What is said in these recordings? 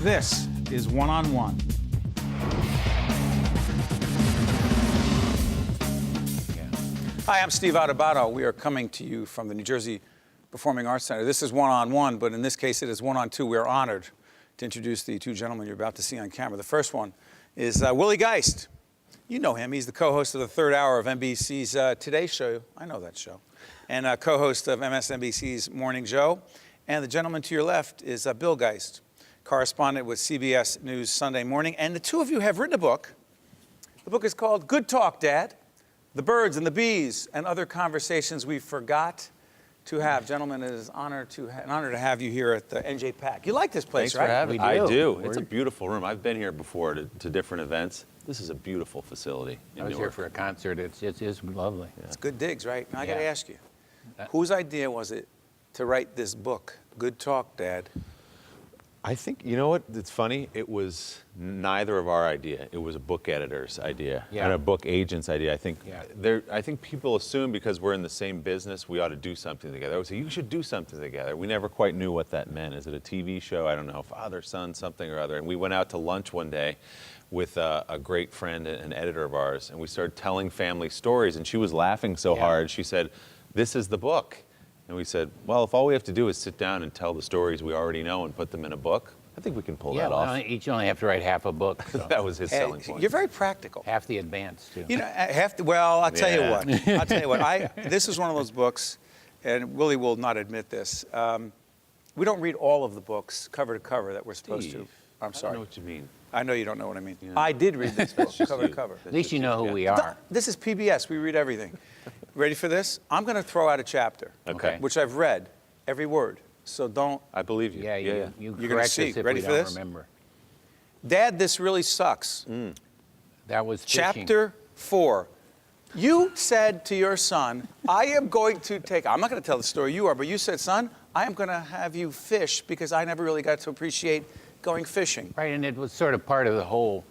This is One on One. Hi, I'm Steve Adubato. We are coming to you from the New Jersey Performing Arts Center. This is One on One, but in this case it is One on Two. We are honored to introduce the two gentlemen you're about to see on camera. The first one is Willie Geist. You know him. He's the co-host of the third hour of NBC's Today Show. I know that show. And co-host of MSNBC's Morning Joe. And the gentleman to your left is Bill Geist, correspondent with CBS News Sunday Morning. And the two of you have written a book. The book is called Good Talk, Dad: The Birds and the Bees and Other Conversations We Forgot to Have. Gentlemen, it is an honor to have you here at the NJ PAC. You like this place, Thanks right? for having me. I do. It's a beautiful room. I've been here before to different events. This is a beautiful facility. I was here for a concert. It's lovely. Yeah. It's good digs, right? Now I got to Yeah. ask you, whose idea was it to write this book, Good Talk, Dad? I think, you know what, it's funny, it was neither of our idea. It was a book editor's idea and a book agent's idea. I think people assume because we're in the same business, we ought to do something together. I would say, you should do something together. We never quite knew what that meant. Is it a TV show? I don't know, father, son, something or other. And we went out to lunch one day with a great friend, an editor of ours, and we started telling family stories, and she was laughing so hard, she said, "This is the book." And we said, well, if all we have to do is sit down and tell the stories we already know and put them in a book, I think we can pull that off. Each only have to write half a book. So. That was his selling point. You're very practical. Half the advance, too. You know, well, I'll tell you what. This is one of those books, and Willie will not admit this. We don't read all of the books cover to cover that we're supposed to. I'm sorry. I don't know what you mean. I know you don't know what I mean. Yeah. I did read this book cover to cover. At least you know who we are. This is PBS. We read everything. Ready for this? I'm going to throw out a chapter, which I've read every word. So don't. I believe you. Yeah, you You're correct us see. if Ready we for don't this? remember. Dad, this really sucks. That was fishing. Chapter 4. You said to your son, I am going to take, I'm not going to tell the story you are, but you said, son, I am going to have you fish because I never really got to appreciate going fishing. Right, and it was sort of part of the whole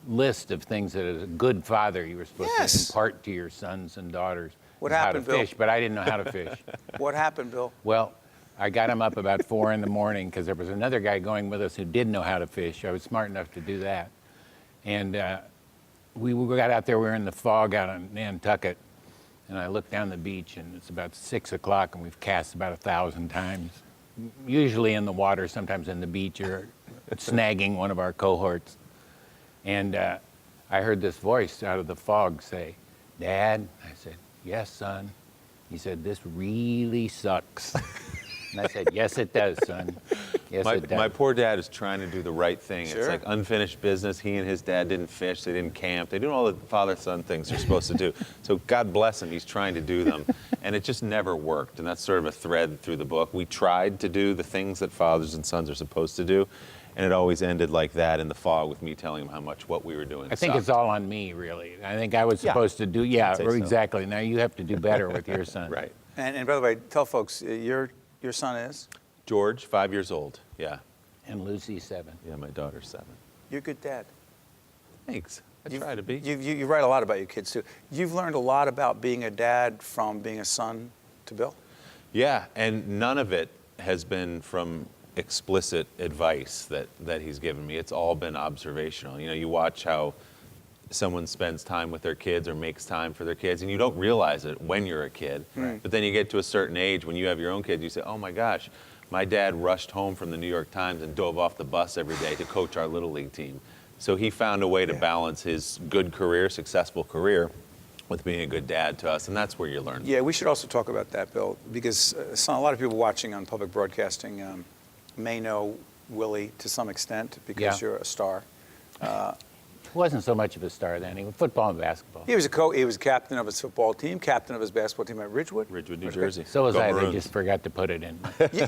list of things that as a good father you were supposed to impart to your sons and daughters. What happened, Bill? Fish, but I didn't know how to fish. What happened, Bill? Well, I got him up about 4 in the morning because there was another guy going with us who did know how to fish. I was smart enough to do that. And we got out there, we were in the fog out on Nantucket, and I looked down the beach, and it's about 6 o'clock, and we've cast about 1,000 times, usually in the water, sometimes in the beach, or snagging one of our cohorts. And I heard this voice out of the fog say, Dad? I said, yes, son. He said, this really sucks. And I said, yes, it does, son. Yes, it does. My poor dad is trying to do the right thing. Sure. It's like unfinished business. He and his dad didn't fish. They didn't camp. They did all the father-son things they're supposed to do. So God bless him. He's trying to do them. And it just never worked. And that's sort of a thread through the book. We tried to do the things that fathers and sons are supposed to do. And it always ended like that in the fog with me telling him how much what we were doing I think sucked. it's all on me, really. I think I was supposed to do, exactly. So. Now you have to do better with your son. Right. And by the way, tell folks, your son is? George, 5 years old. Yeah. And Lucy, 7. Yeah, my daughter's 7. You're a good dad. Thanks. I try to be. You write a lot about your kids, too. You've learned a lot about being a dad from being a son to Bill? Yeah, and none of it has been from explicit advice that he's given me. It's all been observational. You know, you watch how someone spends time with their kids or makes time for their kids, and you don't realize it when you're a kid. Right. But then you get to a certain age when you have your own kids, you say, oh my gosh, my dad rushed home from the New York Times and dove off the bus every day to coach our Little League team. So he found a way to balance his good career, successful career, with being a good dad to us, and that's where you learn. Yeah, we should also talk about that, Bill, because a lot of people watching on public broadcasting may know Willie to some extent because you're a star. He wasn't so much of a star then. He was football and basketball. He was captain of his football team, captain of his basketball team at Ridgewood, New Jersey. So was I. Maroons. They just forgot to put it in.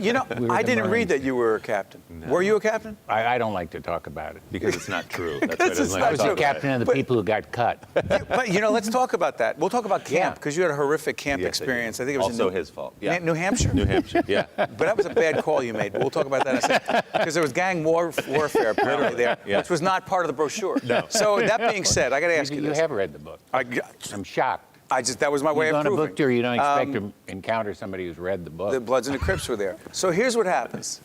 You know, I didn't read that you were a captain. No. Were you a captain? I don't like to talk about it. Because it's not true. That's why it's like not I was the captain of the people who got cut. But, you know, let's talk about that. We'll talk about camp, because you had a horrific camp experience. I think it was also his fault. Yeah. New Hampshire? New Hampshire, yeah. But that was a bad call you made. But we'll talk about that in a second. Because there was gang warfare apparently there, which was not part of the brochure. No. So that being said, I got to ask you this. You have read the book. I'm shocked. That was my way of proving. You go on a book tour, you don't expect to encounter somebody who's read the book. The Bloods and the Crips were there. So here's what happens.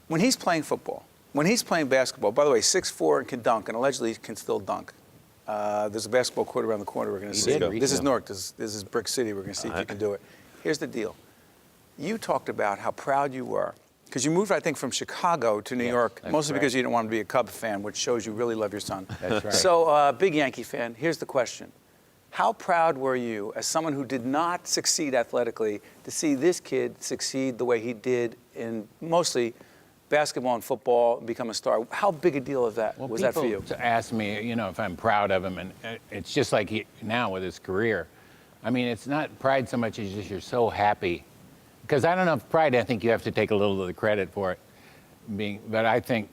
When he's playing football, when he's playing basketball, by the way, 6'4" and can dunk, and allegedly can still dunk. There's a basketball court around the corner we're going to see. This is Newark. This is Brick City. We're going to see if you can do it. Here's the deal. You talked about how proud you were, because you moved, I think, from Chicago to New York, mostly because you didn't want to be a Cub fan, which shows you really love your son. That's right. So, big Yankee fan, here's the question. How proud were you, as someone who did not succeed athletically, to see this kid succeed the way he did in mostly basketball and football, and become a star? How big a deal was that for you? People ask me, you know, if I'm proud of him, and it's just like now with his career. I mean, it's not pride so much as just you're so happy. Because I don't know if pride, I think you have to take a little of the credit for it. But I think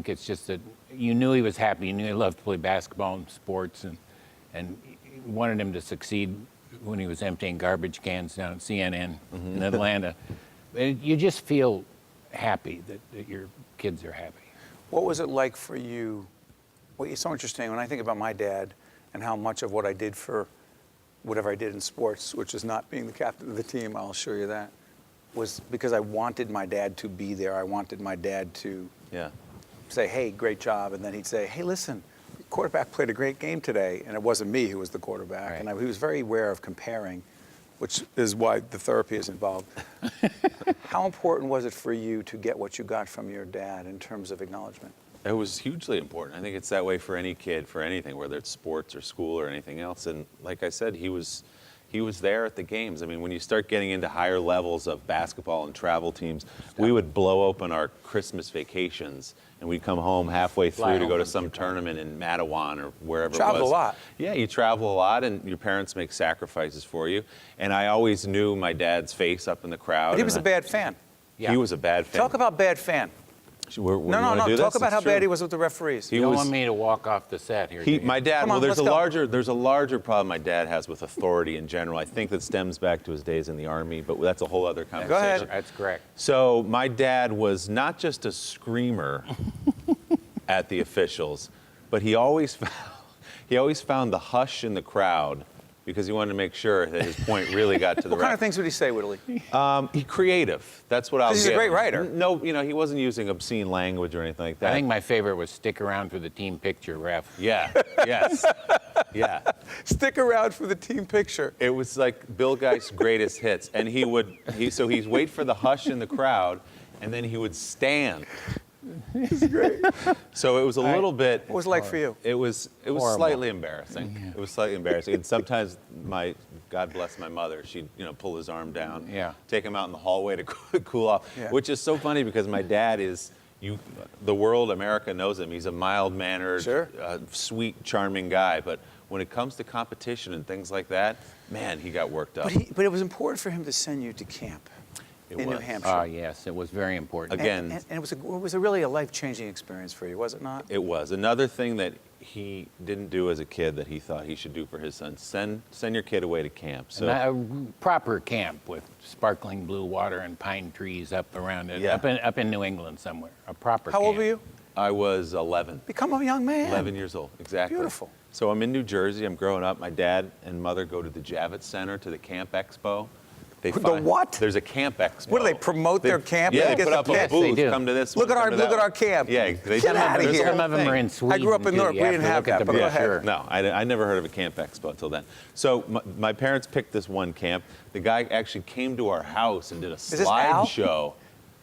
it's just that you knew he was happy. You knew he loved to play basketball and sports, and you wanted him to succeed when he was emptying garbage cans down at CNN in Atlanta. And you just feel happy that your kids are happy. What was it like for you? Well, it's so interesting when I think about my dad and how much of what I did for whatever I did in sports, which is not being the captain of the team, I'll assure you that, was because I wanted my dad to be there. I wanted my dad to say, hey, great job. And then he'd say, hey, listen, the quarterback played a great game today. And it wasn't me who was the quarterback. Right. And he was very aware of comparing, which is why the therapy is involved. How important was it for you to get what you got from your dad in terms of acknowledgement? It was hugely important. I think it's that way for any kid, for anything, whether it's sports or school or anything else. And like I said, he was there at the games. I mean, when you start getting into higher levels of basketball and travel teams, we would blow open our Christmas vacations and we'd come home halfway through to go to some tournament in Mattawan or wherever it was. Travel a lot. Yeah, you travel a lot and your parents make sacrifices for you. And I always knew my dad's face up in the crowd. But he was a bad fan. Yeah. He was a bad fan. Talk about bad fan. No. Talk about how bad he was with the referees. You don't want me to walk off the set here. do you? My dad. Come on, there's let's a larger problem my dad has with authority in general. I think that stems back to his days in the Army, but that's a whole other conversation. Go ahead. That's correct. So my dad was not just a screamer at the officials, but he always found the hush in the crowd because he wanted to make sure that his point really got to the What kind of things would he say, Willie? He creative. That's what I'll give He's a great him. writer. No, he wasn't using obscene language or anything like that. I think my favorite was stick around for the team picture, ref. Yeah. Yes. Yeah. Stick around for the team picture. It was like Bill Geist's greatest hits, and he'd wait for the hush in the crowd, and then he would stand. This is great. So it was a little bit. What was it like for you? It was Horrible. slightly embarrassing. Yeah. It was slightly embarrassing, and sometimes God bless my mother, she'd pull his arm down, take him out in the hallway to cool off, which is so funny because my dad is. The world, America knows him. He's a mild-mannered, sweet, charming guy. But when it comes to competition and things like that, man, he got worked up. But it was important for him to send you to camp in New Hampshire. Yes, it was very important. Again, and it was really a life-changing experience for you, was it not? It was. Another thing that he didn't do as a kid that he thought he should do for his son, send your kid away to camp. So a proper camp with sparkling blue water and pine trees up around it, up in New England somewhere. A proper How camp. old were you? I was 11. Become a young man. 11 years old, exactly. Beautiful. So I'm in New Jersey. I'm growing up. My dad and mother go to the Javits Center, to the Camp Expo. The what? There's a camp expo. What do they promote their camp? Yeah, They they get put the up kids? a booth. They do. Come to this. Look one, at come to look that at our one. camp. Yeah, Get out of here. Some of them are in Sweden. I grew up in too. Newark. You We have didn't to have look at that, the but go ahead. brochure. No, I never heard of a camp expo until then. So my parents picked this one camp. The guy actually came to our house and did a this Al? slideshow.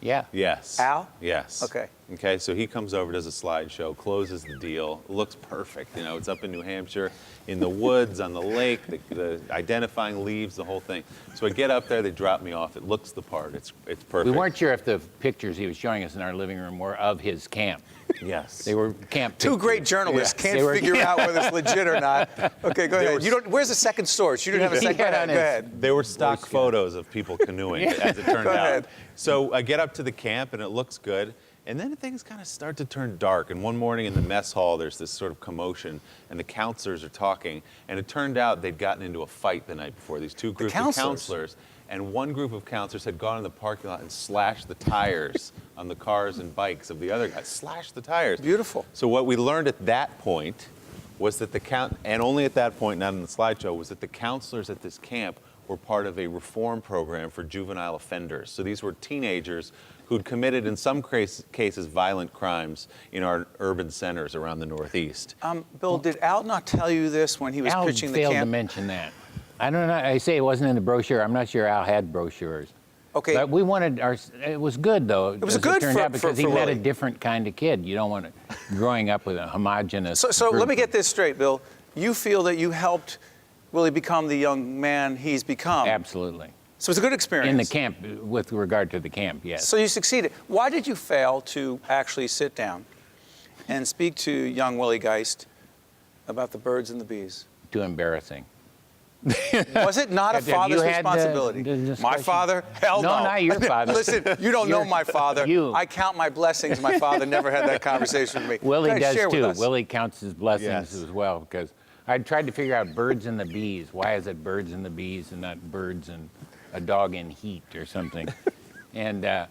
Yeah. Yes. Al? Yes. Okay. Okay, so he comes over, does a slideshow, closes the deal. It looks perfect. It's up in New Hampshire, in the woods, on the lake, the identifying leaves, the whole thing. So I get up there, they drop me off. It looks the part. It's perfect. We weren't sure if the pictures he was showing us in our living room were of his camp. Yes. They were camp Two pictures. great journalists Yes. can't They were- figure out whether it's legit or not. Okay, go ahead. were- Where's the second source? You didn't have a second. Go had ahead. on Go his- ahead. They were stock photos of people canoeing, as it turned Go out. ahead. So I get up to the camp, and it looks good. And then things kind of start to turn dark. And one morning in the mess hall, there's this sort of commotion, and the counselors are talking. And it turned out they'd gotten into a fight the night before. These two groups of counselors. And one group of counselors had gone in the parking lot and slashed the tires on the cars and bikes of the other guys. Slashed the tires. Beautiful. So what we learned at that point was that and only at that point, not in the slideshow, was that the counselors at this camp were part of a reform program for juvenile offenders. So these were teenagers who'd committed, in some cases, violent crimes in our urban centers around the Northeast. Bill, did Al not tell you this when he was Al pitching the failed to camp? mention that. I don't know. I say it wasn't in the brochure. I'm not sure Al had brochures. Okay. But we wanted our. It was good though. It was as good turned out, because he met Willie. a different kind of kid. You don't want to growing up with a homogenous. So group let me of- get this straight, Bill. You feel that you helped Willie become the young man he's become. Absolutely. So it's a good experience. In the camp, with regard to the camp, yes. So you succeeded. Why did you fail to actually sit down and speak to young Willie Geist about the birds and the bees? Too embarrassing. Was it not a Have you father's had the responsibility? discussion? My father? Hell no. No, not your father. Listen, you don't know my father. You. I count my blessings. My father never had that conversation with me. Willie Guys, does share with too. us. Willie counts his blessings Yes. as well, because I tried to figure out birds and the bees. Why is it birds and the bees and not birds and a dog in heat or something? And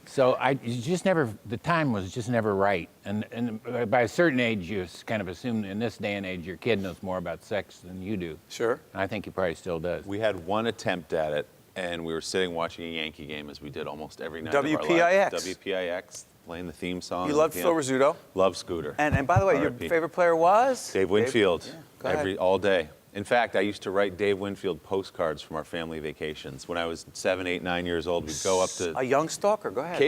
so the time was just never right. And by a certain age, you kind of assume in this day and age, your kid knows more about sex than you do. Sure. And I think he probably still does. We had one attempt at it, and we were sitting watching a Yankee game, as we did almost every night of our WPIX. lives. WPIX, playing the theme song. You loved Phil Rizzuto. Love Scooter. And by the way, your R.I.P. favorite player was? Dave Winfield, Yeah, go ahead. all day. In fact, I used to write Dave Winfield postcards from our family vacations. When I was 7, 8, 9 years old, we'd go up to A young stalker. Go ahead.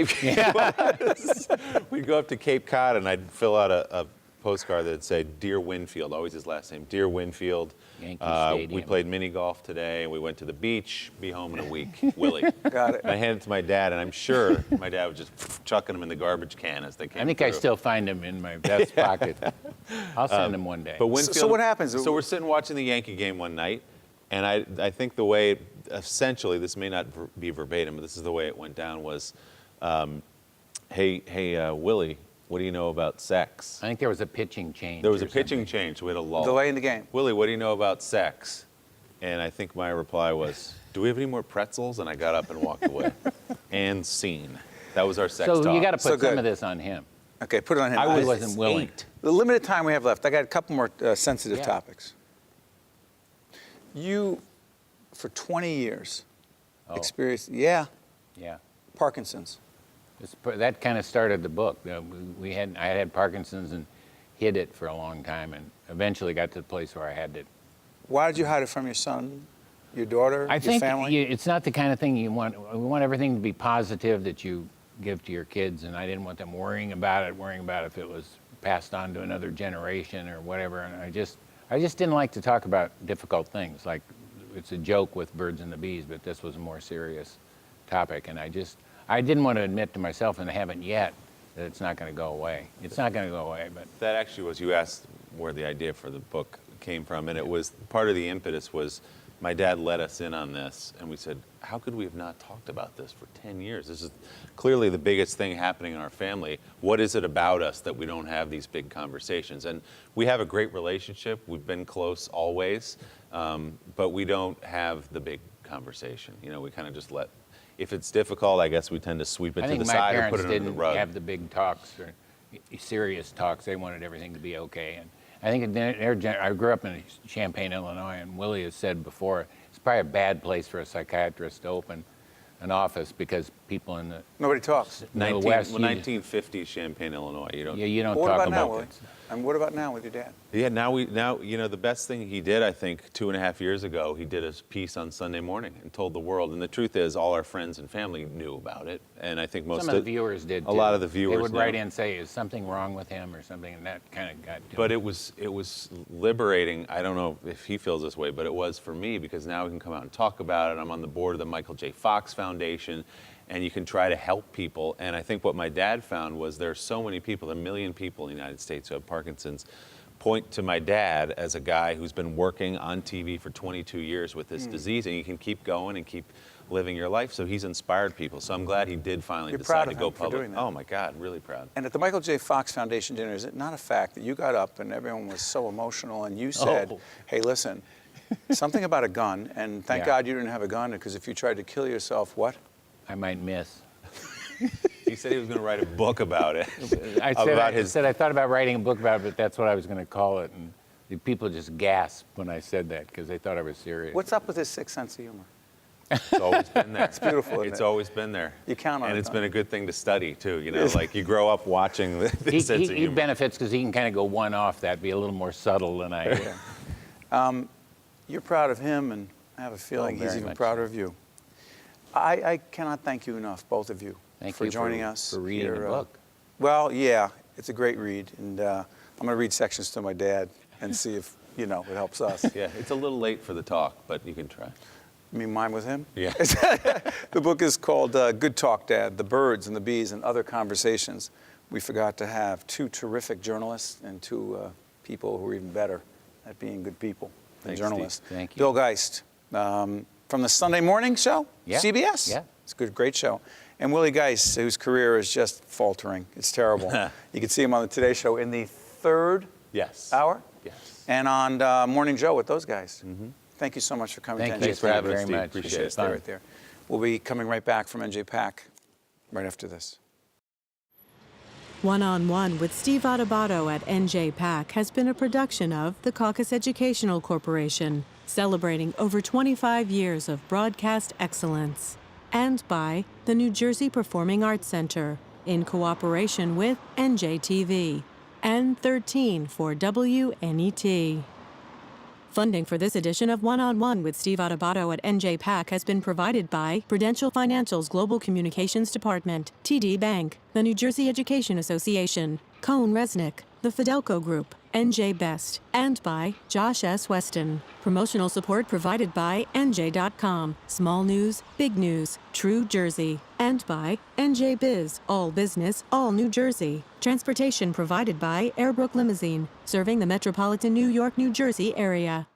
We'd go up to Cape Cod, and I'd fill out a postcard that'd say, "Dear Winfield," always his last name, "Dear Winfield. Yankee We Stadium. played mini golf today. We went to the beach. Be home in a week. Willie." Got it. And I handed it to my dad, and I'm sure my dad was just chucking them in the garbage can as they came I think through. I still find him in my vest pocket. I'll send him one day. But Winfield, So what happens? So we're sitting watching the Yankee game one night, and I think the way, essentially, this may not be verbatim, but this is the way it went down was, hey, Willie, what do you know about sex? I think there was a pitching change. There was or a pitching something. change. We had a lull. Delay in the game. Willie, what do you know about sex? And I think my reply was, do we have any more pretzels? And I got up and walked away. And scene. That was our sex So talk. you got to So put some good. of this on him. Okay, put it on him. I was wasn't willing. 8. The limited time we have left, I got a couple more sensitive Yeah. topics. You, for 20 years, Oh. experienced, Yeah. Parkinson's. That kind of started the book. I had Parkinson's and hid it for a long time, and eventually got to the place where I had to. Why did you hide it from your son, your daughter, I your think family? it's not the kind of thing you want. We want everything to be positive that you give to your kids, and I didn't want them worrying about if it was passed on to another generation or whatever. And I just didn't like to talk about difficult things. Like, it's a joke with birds and the bees, but this was a more serious topic, and I didn't want to admit to myself, and I haven't yet, that it's not going to go away. It's not going to go away, but That actually was, you asked where the idea for the book came from, and it was, part of the impetus was, my dad let us in on this, and we said, how could we have not talked about this for 10 years? This is clearly the biggest thing happening in our family. What is it about us that we don't have these big conversations? And we have a great relationship. We've been close always, but we don't have the big conversation. You know, we kind of just let, if it's difficult, I guess we tend to sweep it I to the think my side or parents put it under the didn't rug. have the big talks or serious talks. They wanted everything to be okay. And I think I grew up in Champaign, Illinois, and Willie has said before, it's probably a bad place for a psychiatrist to open an office because people in the Nobody talks. West, 1950s Champaign, Illinois. You don't. you don't Well, what talk about now, about Willie? this. And what about now with your dad? Yeah, now you know, the best thing he did, I think, 2.5 years ago, he did a piece on Sunday morning and told the world. And the truth is, all our friends and family knew about it. And I think most Some of the viewers did. a lot of the viewers They would knew. write in and say, "Is something wrong with him?" or something, and that kind of got. To But him. it was liberating. I don't know if he feels this way, but it was for me, because now we can come out and talk about it. I'm on the board of the Michael J. Fox Foundation, and you can try to help people. And I think what my dad found was there's so many people, 1 million people in the United States who have Parkinson's, point to my dad as a guy who's been working on TV for 22 years with this disease, and you can keep going and keep living your life. So he's inspired people. So I'm glad he did finally You're decide proud to of go him for public. doing that. Oh my God, really proud. And at the Michael J. Fox Foundation dinner, is it not a fact that you got up and everyone was so emotional and you said, Oh. hey, listen, something about a gun, and thank Yeah. God you didn't have a gun, because if you tried to kill yourself, what? I might miss. He said he was going to write a book about it. I said I thought about writing a book about it, but that's what I was going to call it. And the people just gasped when I said that because they thought I was serious. What's up with his sixth sense of humor? It's always been there. It's beautiful, isn't It's it? always been there. You count on it, And it's don't been you? a good thing to study, too. You know, like you grow up watching this sense of He humor. benefits because he can kind of go one off that, be a little more subtle than I am. You're proud of him, and I have a feeling he's very even much prouder of you. I cannot thank you enough, both of you, Thank for you joining us. for reading here, the book. Well, yeah, it's a great read, and I'm going to read sections to my dad and see if, it helps us. Yeah, it's a little late for the talk, but you can try. You mean mine with him? Yeah. The book is called Good Talk, Dad, The Birds and the Bees and Other Conversations We Forgot to Have. Two terrific journalists and two people who are even better at being good people and Thanks, journalists. Steve. Thank you. Bill Geist, from the Sunday morning show, Yeah. CBS. Yeah. It's a good, great show. And Willie Geist, whose career is just faltering. It's terrible. You can see him on the Today Show in the third Yes. hour. Yes. And on Morning Joe with those guys. Thank you so much for coming Thank to you, NJ for having us, very Steve. much. Appreciate it. Stay right there. We'll be coming right back from NJ Pack right after this. One-on-One with Steve Adubato at NJ Pack has been a production of the Caucus Educational Corporation, celebrating over 25 years of broadcast excellence, and by the New Jersey Performing Arts Center, in cooperation with NJTV and 13 for WNET. Funding for this edition of One-on-One with Steve Adubato at NJ Pack has been provided by Prudential Financial's Global Communications Department, TD Bank, the New Jersey Education Association, Cohn Resnick, the Fidelco Group, NJ Best, and by Josh S. Weston. Promotional support provided by NJ.com, Small News, Big News, True Jersey, and by NJ Biz, All Business, All New Jersey. Transportation provided by Airbrook Limousine, serving the metropolitan New York, New Jersey area.